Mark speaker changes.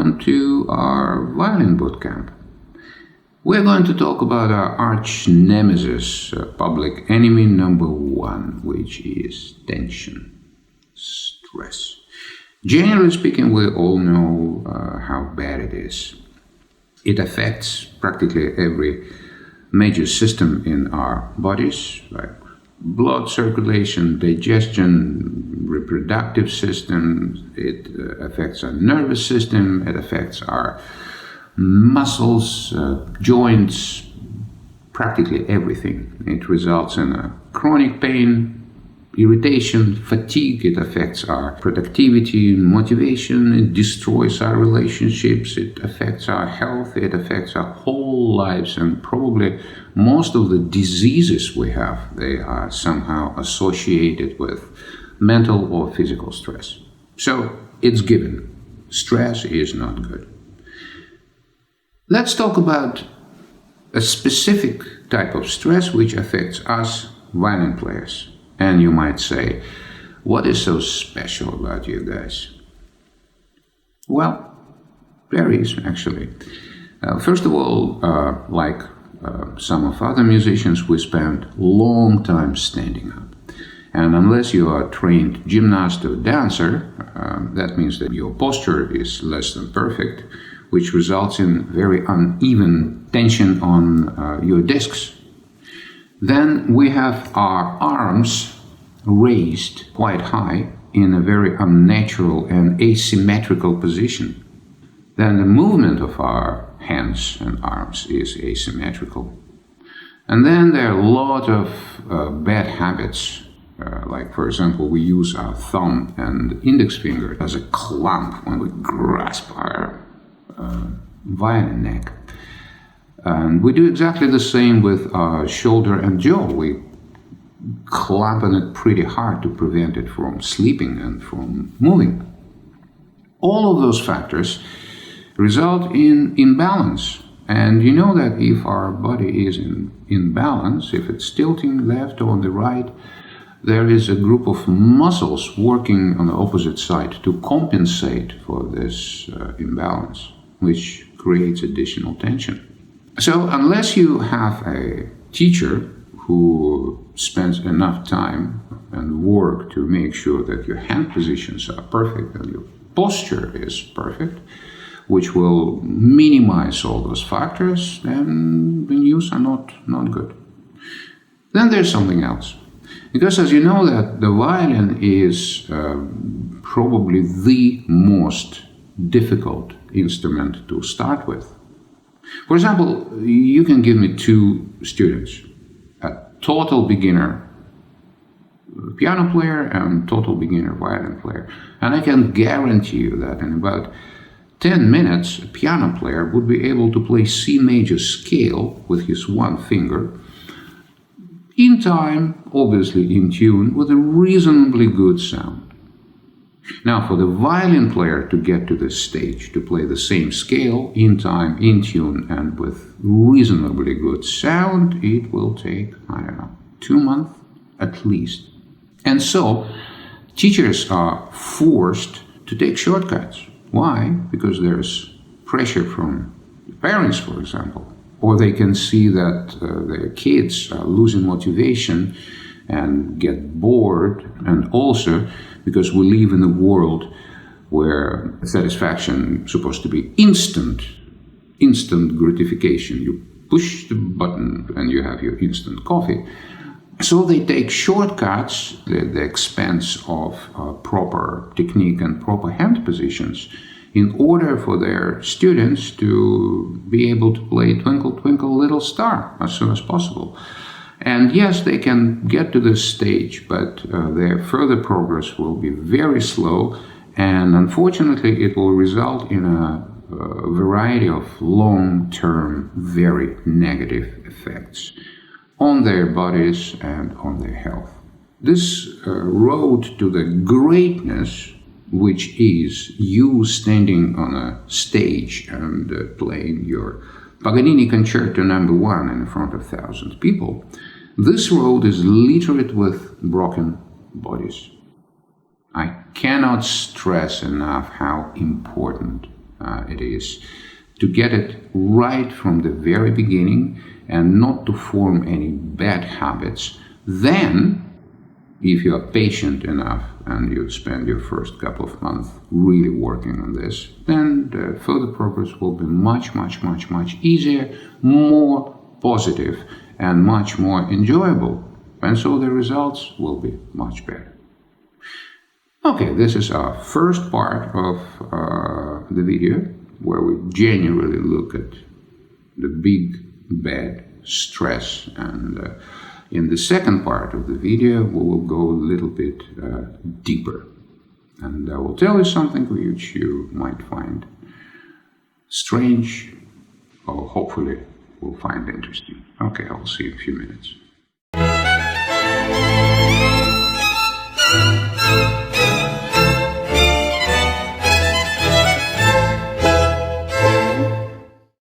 Speaker 1: welcome to our violin bootcamp. We're going to talk about our arch nemesis, public enemy number one, which is tension, stress. Generally speaking, we all know how bad it is. It affects practically every major system in our bodies, like blood circulation, digestion, reproductive system. It affects our nervous system. It affects our muscles, joints, practically everything. It results in a chronic pain, irritation, fatigue. It affects our productivity, motivation. It destroys our relationships. It affects our health. It affects our whole lives. And probably most of the diseases we have, they are somehow associated with mental or physical stress. So it's given. Stress is not good. Let's talk about a specific type of stress which affects us violin players. And you might say, what is so special about you guys? Well, there is actually. First of all, like some of other musicians, we spend long time standing up. And unless you are a trained gymnast or dancer, that means that your posture is less than perfect, which results in very uneven tension on your discs. Then we have our arms raised quite high in a very unnatural and asymmetrical position. Then the movement of our hands and arms is asymmetrical. And then there are a lot of bad habits. Like, for example, we use our thumb and index finger as a clamp when we grasp our violin neck. And we do exactly the same with our shoulder and jaw. We clamp on it pretty hard to prevent it from slipping and from moving. All of those factors result in imbalance. And you know that if our body is in balance, if it's tilting left or on the right, there is a group of muscles working on the opposite side to compensate for this imbalance, which creates additional tension. So unless you have a teacher who spends enough time and work to make sure that your hand positions are perfect and your posture is perfect, which will minimize all those factors, then the news are not good. Then there's something else. Because as you know that the violin is probably the most difficult instrument to start with. For example, you can give me two students, a total beginner piano player and total beginner violin player. And I can guarantee you that in about 10 minutes, a piano player would be able to play C major scale with his one finger in time, obviously in tune, with a reasonably good sound. Now, for the violin player to get to this stage, to play the same scale, in time, in tune, and with reasonably good sound, it will take, 2 months at least. And so, teachers are forced to take shortcuts. Why? Because there's pressure from the parents, for example. Or they can see that their kids are losing motivation and get bored, and also because we live in a world where satisfaction is supposed to be instant gratification. You push the button and you have your instant coffee. So they take shortcuts at the expense of proper technique and proper hand positions in order for their students to be able to play Twinkle, Twinkle, Little Star as soon as possible. And yes, they can get to this stage, but their further progress will be very slow, and unfortunately it will result in a variety of long-term, very negative effects on their bodies and on their health. This road to the greatness, which is you standing on a stage and playing your Paganini Concerto No. 1 in front of thousands of people, this road is littered with broken bodies. I cannot stress enough how important it is to get it right from the very beginning and not to form any bad habits. Then, if you are patient enough and you spend your first couple of months really working on this, then the further progress will be much, much, much, much easier, more positive, and much more enjoyable. And so the results will be much better. Okay, this is our first part of the video, where we genuinely look at the big, bad stress. And in the second part of the video, we will go a little bit deeper. And I will tell you something which you might find strange, or hopefully will find interesting. Okay, I will see you in a few minutes.